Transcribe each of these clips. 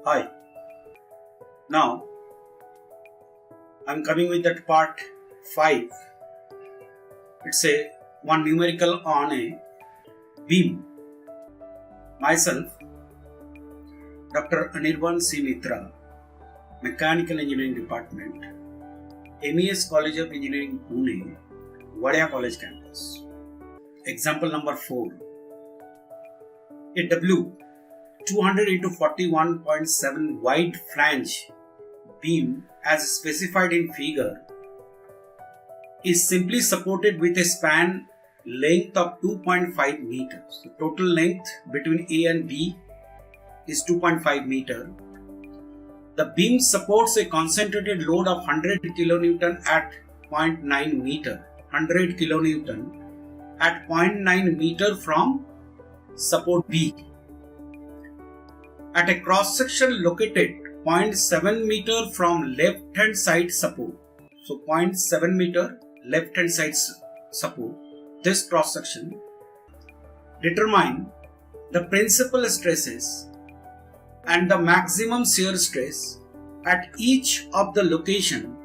Hi. Now I'm coming with that part 5. It's a one numerical on a beam. Myself, Dr. Anirban C. Mitra, Mechanical Engineering Department, MES College of Engineering Pune, Vadaya College campus. Example number 4. A W 200 into 41.7 wide flange beam as specified in figure is simply supported with a span length of 2.5 meters. The total length between A and B is 2.5 meter. The beam supports a concentrated load of 100 kilonewton at 0.9 meter. 100 kilonewton at 0.9 meter from support B. At a cross section located 0.7 meter from left hand side support. So 0.7 meter left hand side support. This cross section. Determine the principal stresses and the maximum shear stress at each of the location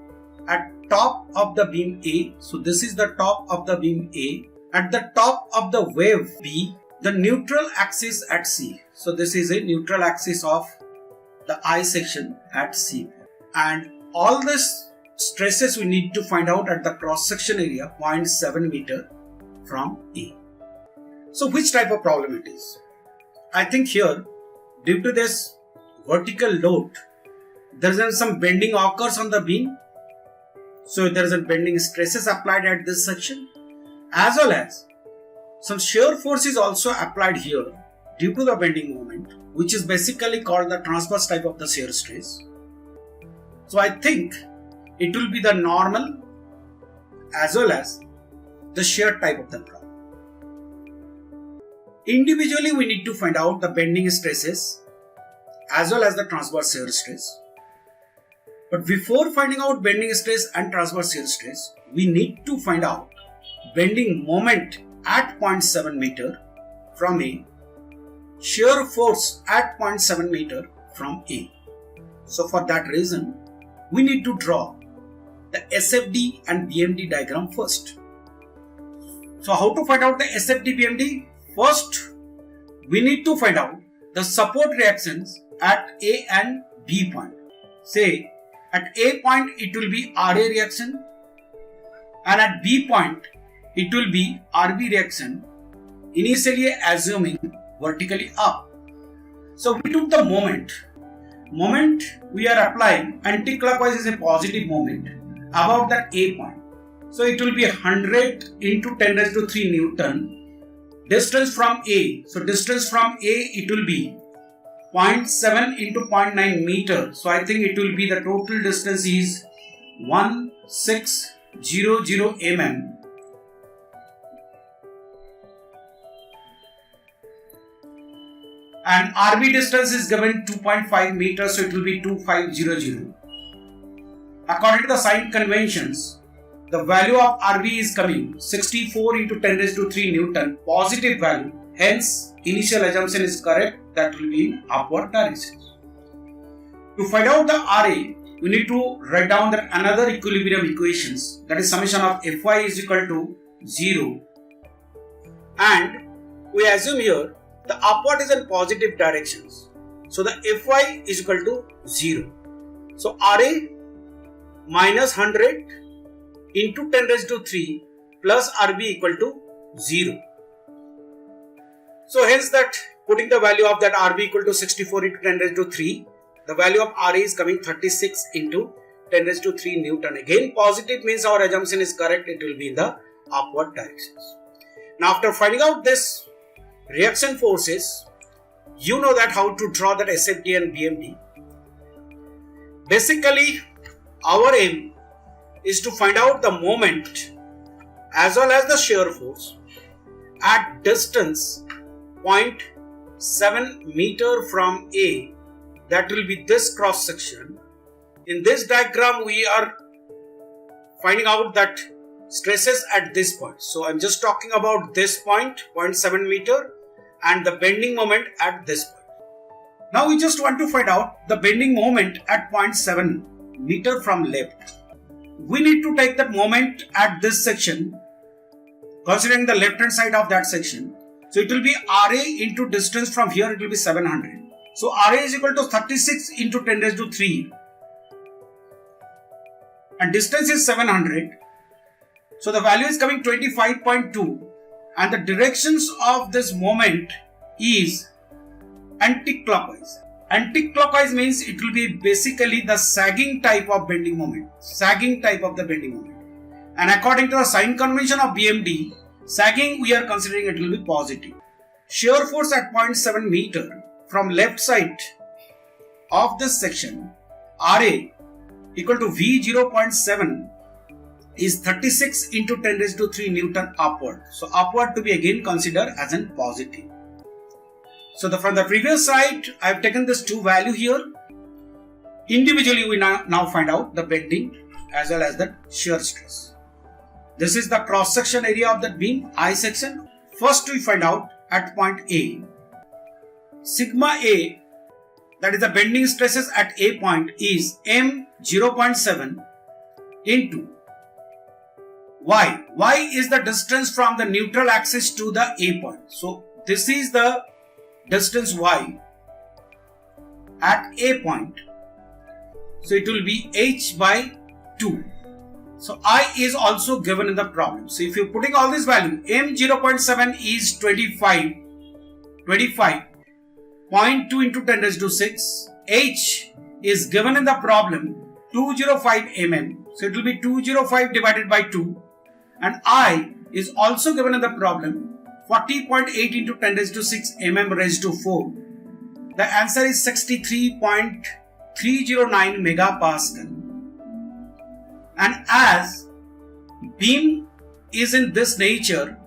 at top of the beam A. So this is the top of the beam A. At the top of the wave B, the neutral axis at C. So this is a neutral axis of the I section at C. And all this stresses we need to find out at the cross section area 0.7 meter from A. So which type of problem it is? I think here, due to this vertical load, there is some bending occurs on the beam. So there is a bending stresses applied at this section, as well as some shear force is also applied here due to the bending moment, which is basically called the transverse type of the shear stress. So I think it will be the normal as well as the shear type of the problem. Individually we need to find out the bending stresses as well as the transverse shear stress. But before finding out bending stress and transverse shear stress, we need to find out bending moment at 0.7 meter from A, shear force at 0.7 meter from A. So for that reason, we need to draw the SFD and BMD diagram first. So how to find out the SFD BMD? First, we need to find out the support reactions at A and B point. Say at A point it will be RA reaction and at B point it will be RB reaction, initially assuming vertically up. So we took the moment. Moment we are applying anti-clockwise is a positive moment above that A point. So it will be 100 into 10 raised to 3 Newton. Distance from A. So distance from A it will be 0.7 into 0.9 meter. So I think it will be the total distance is 1600 mm. And RB distance is given 2.5 meters, so it will be 2500. According to the sign conventions, the value of RB is coming 64 into 10 raised to 3 Newton, positive value. Hence, initial assumption is correct, that will be in upward direction. To find out the RA, we need to write down that another equilibrium equations, that is summation of Fy is equal to 0. And we assume here the upward is in positive directions. So the Fy is equal to 0. So Ra minus 100 into 10 raised to 3 plus Rb equal to 0. So hence that putting the value of that Rb equal to 64 into 10 raised to 3, the value of Ra is coming 36 into 10 raised to 3 Newton. Again positive means our assumption is correct, it will be in the upward directions. Now after finding out this reaction forces, you know that how to draw that SFD and BMD. Basically, our aim is to find out the moment as well as the shear force at distance 0.7 meter from A. That will be this cross section. In this diagram, we are finding out that stresses at this point. So I'm just talking about this point, 0.7 meter, and the bending moment at this point. Now we just want to find out the bending moment at 0.7 meter from left. We need to take that moment at this section, considering the left hand side of that section. So it will be RA into distance from here, it will be 700. So RA is equal to 36 into 10 raised to 3. And distance is 700. So the value is coming 25.2. And the directions of this moment is anti-clockwise. Anti-clockwise means it will be basically the sagging type of bending moment. Sagging type of the bending moment. And according to the sign convention of BMD, sagging we are considering it will be positive. Shear force at 0.7 meter from left side of this section, RA equal to V 0.7 is 36 into 10 raised to 3 Newton upward. So upward to be again considered as an positive. So from the previous slide, I have taken this two value here. Individually we now find out the bending as well as the shear stress. This is the cross section area of that beam, I section. First we find out at point A. Sigma A, that is the bending stresses at A point, is M 0.7 into Y. Y is the distance from the neutral axis to the A point. So this is the distance Y at A point. So it will be H by 2. So I is also given in the problem. So if you're putting all this value, M 0.7 is 25.2 into 10 raised to 6. H is given in the problem 205 mm. So it will be 205 divided by 2. And I is also given in the problem 40.8 into 10 raised to 6 mm raised to 4. The answer is 63.309 megapascal. And as beam is in this nature,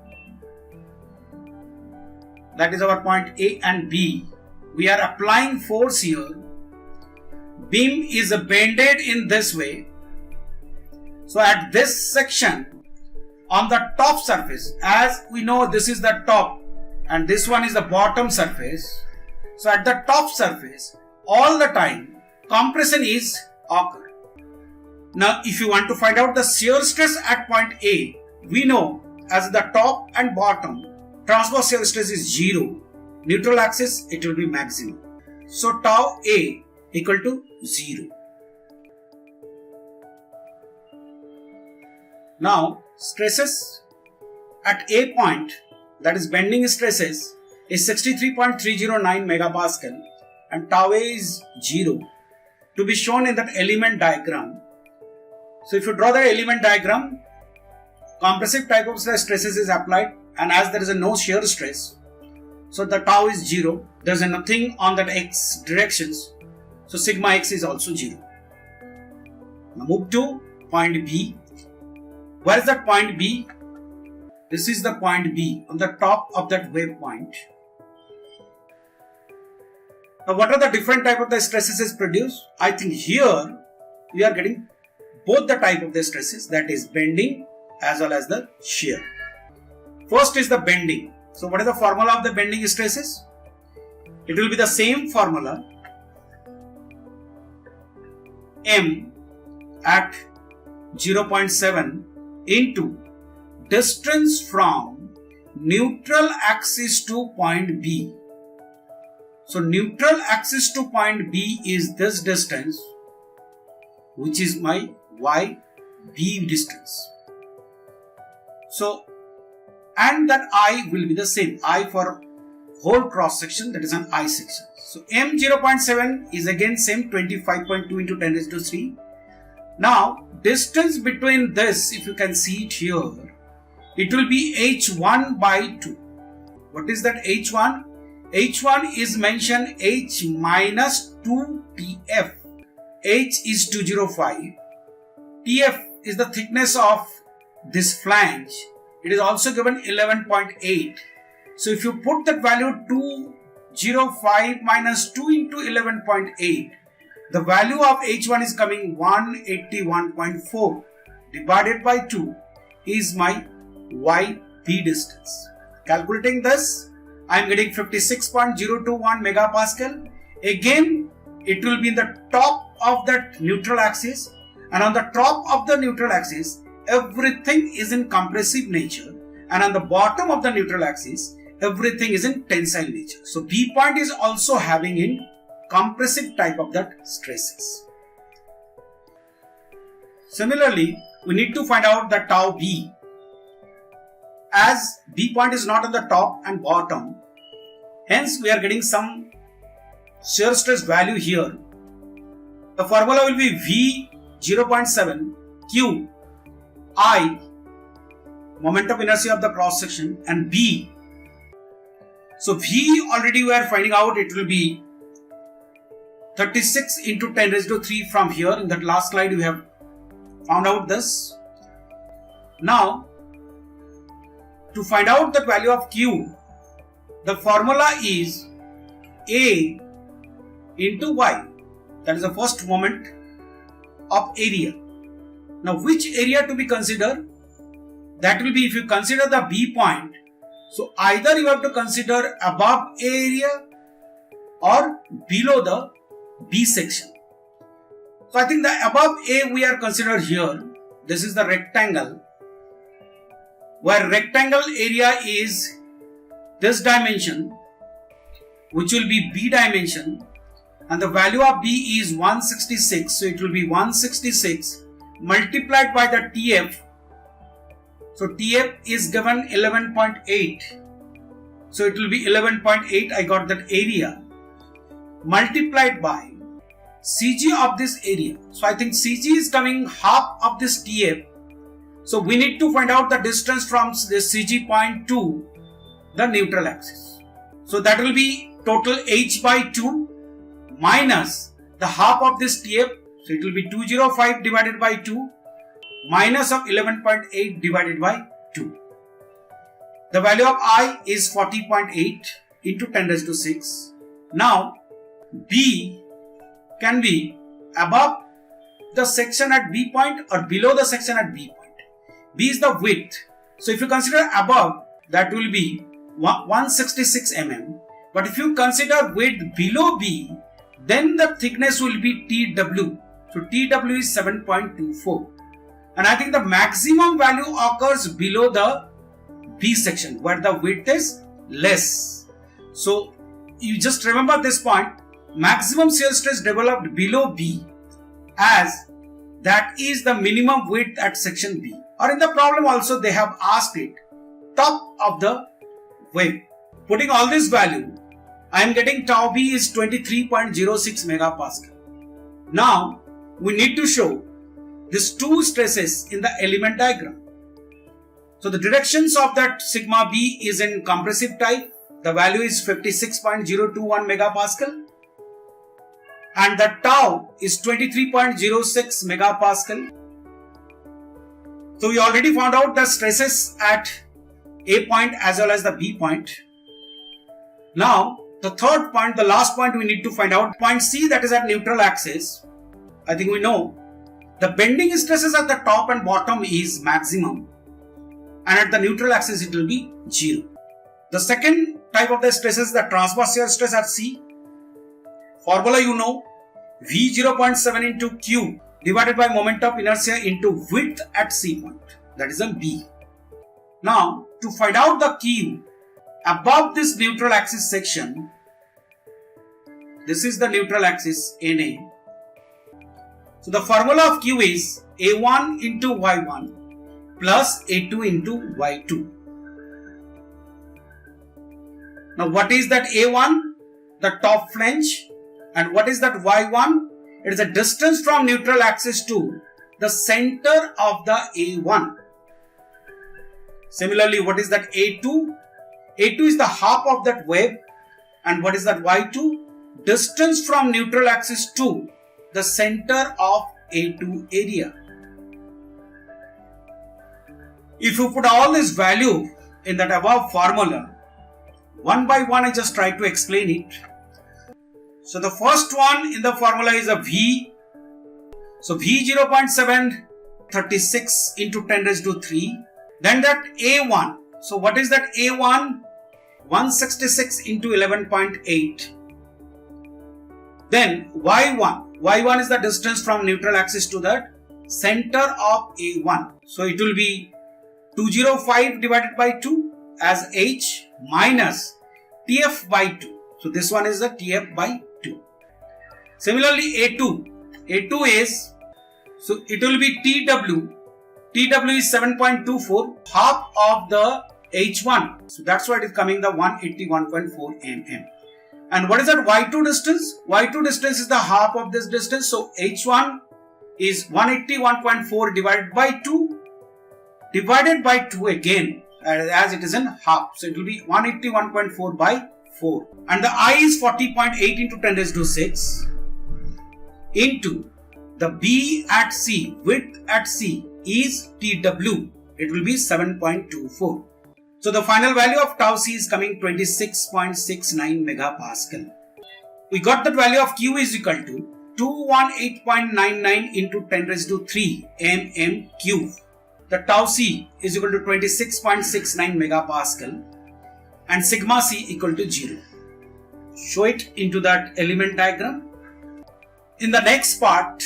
that is our point A and B, we are applying force here. Beam is bended in this way. So at this section, on the top surface, as we know this is the top and this one is the bottom surface. So at the top surface, all the time compression is occur. Now if you want to find out the shear stress at point A, we know as the top and bottom transverse shear stress is 0. Neutral axis it will be maximum. So tau A equal to 0. Now stresses at A point, that is bending stresses, is 63.309 megapascal and tau A is 0 to be shown in that element diagram. So if you draw the element diagram, compressive type of stresses is applied, and as there is no shear stress, so the tau is 0, there is nothing on that x directions, so sigma x is also 0. Now move to point B. Where is that point B? This is the point B on the top of that wave point. Now what are the different type of the stresses is produced? I think here we are getting both the type of the stresses, that is bending as well as the shear. First is the bending. So what is the formula of the bending stresses? It will be the same formula. M at 0.7 into distance from neutral axis to point B. So neutral axis to point B is this distance, which is my YB distance. So, and that I will be the same. I for whole cross section, that is an I section. So M 0.7 is again same 25.2 into 10 raised to 3. Now distance between this, if you can see it here, it will be H1 by 2. What is that H1? H1 is mentioned H minus 2 TF. H is 205. TF is the thickness of this flange. It is also given 11.8. So if you put that value 205 minus 2 into 11.8, the value of H1 is coming 181.4 divided by 2 is my YB distance. Calculating this, I am getting 56.021 megapascal. Again, it will be in the top of that neutral axis, and on the top of the neutral axis, everything is in compressive nature, and on the bottom of the neutral axis, everything is in tensile nature. So B point is also having in compressive type of that stresses. Similarly, we need to find out the tau B. As B point is not on the top and bottom, hence we are getting some shear stress value here. The formula will be V 0.7 Q I, moment of inertia of the cross section, and B. So V already we are finding out, it will be 36 into 10 raised to 3 from here. In that last slide we have found out this. Now, to find out the value of Q, the formula is A into Y. That is the first moment of area. Now, which area to be considered? That will be, if you consider the B point, so either you have to consider above A area or below the B section. So I think the above A we are considered here. This is the rectangle, where rectangle area is this dimension, which will be B dimension, and the value of B is 166. So it will be 166 multiplied by the TF. So TF is given 11.8. So it will be 11.8. I got that area multiplied by CG of this area. So I think CG is coming half of this TF. So we need to find out the distance from this CG point to the neutral axis. So that will be total H by 2 minus the half of this TF. So it will be 205 divided by 2 minus of 11.8 divided by 2. The value of I is 40.8 into 10 raised to 6. Now B can be above the section at B point or below the section at B point. B is the width. So if you consider above, that will be 166 mm. But if you consider width below B, then the thickness will be TW. So TW is 7.24. And I think the maximum value occurs below the B section, where the width is less. So you just remember this point. Maximum shear stress developed below B, as that is the minimum width at section B. Or in the problem also they have asked it top of the wave. Putting all this value, I am getting tau B is 23.06 megapascal. Now we need to show these two stresses in the element diagram. So the directions of that sigma B is in compressive type. The value is 56.021 megapascal. And the tau is 23.06 megapascal. So we already found out the stresses at A point as well as the B point. Now the third point, the last point we need to find out, point C, that is at neutral axis. I think we know the bending stresses at the top and bottom is maximum, and at the neutral axis it will be 0. The second type of the stresses, the transverse shear stress at C. Formula you know, V 0.7 into Q divided by moment of inertia into width at C point, that is a B. Now to find out the Q above this neutral axis section, this is the neutral axis NA. So the formula of Q is A1 into Y1 plus A2 into Y2. Now what is that A1? The top flange. And what is that Y1? It is a distance from neutral axis to the center of the A1. Similarly, what is that A2? A2 is the half of that wave. And what is that Y2? Distance from neutral axis to the center of A2 area. If you put all this value in that above formula, one by one I just try to explain it. So the first one in the formula is a V. So V 0.7, 36 into 10 raised to 3. Then that A1. So what is that A1? 166 into 11.8. Then y1 is the distance from neutral axis to the center of A1. So it will be 205 divided by 2 as h minus TF by 2. So this one is the TF by 2. Similarly A2 is, so it will be TW is 7.24, half of the H1. So that's why it is coming the 181.4 mm. And what is that Y2 distance? Y2 distance is the half of this distance. So H1 is 181.4 divided by 2 again, as it is in half. So it will be 181.4 by 4. And the I is 40.8 into 10 raised to 6 into the B at C, width at C is TW. It will be 7.24. So the final value of tau C is coming 26.69 megapascal. We got that value of Q is equal to 218.99 into 10 raised to 3 mm cube. The tau C is equal to 26.69 megapascal and sigma C equal to 0. Show it into that element diagram. In the next part,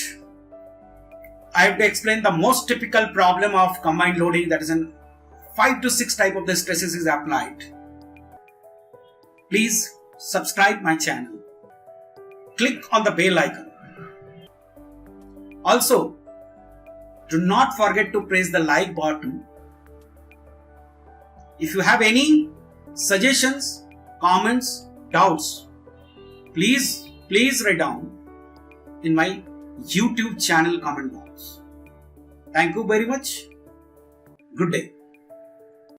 I have to explain the most typical problem of combined loading, that is in 5 to 6 type of the stresses is applied. Please subscribe my channel. Click on the bell icon. Also, do not forget to press the like button. If you have any suggestions, comments, doubts, please write down in my YouTube channel comment box. Thank you very much. Good day.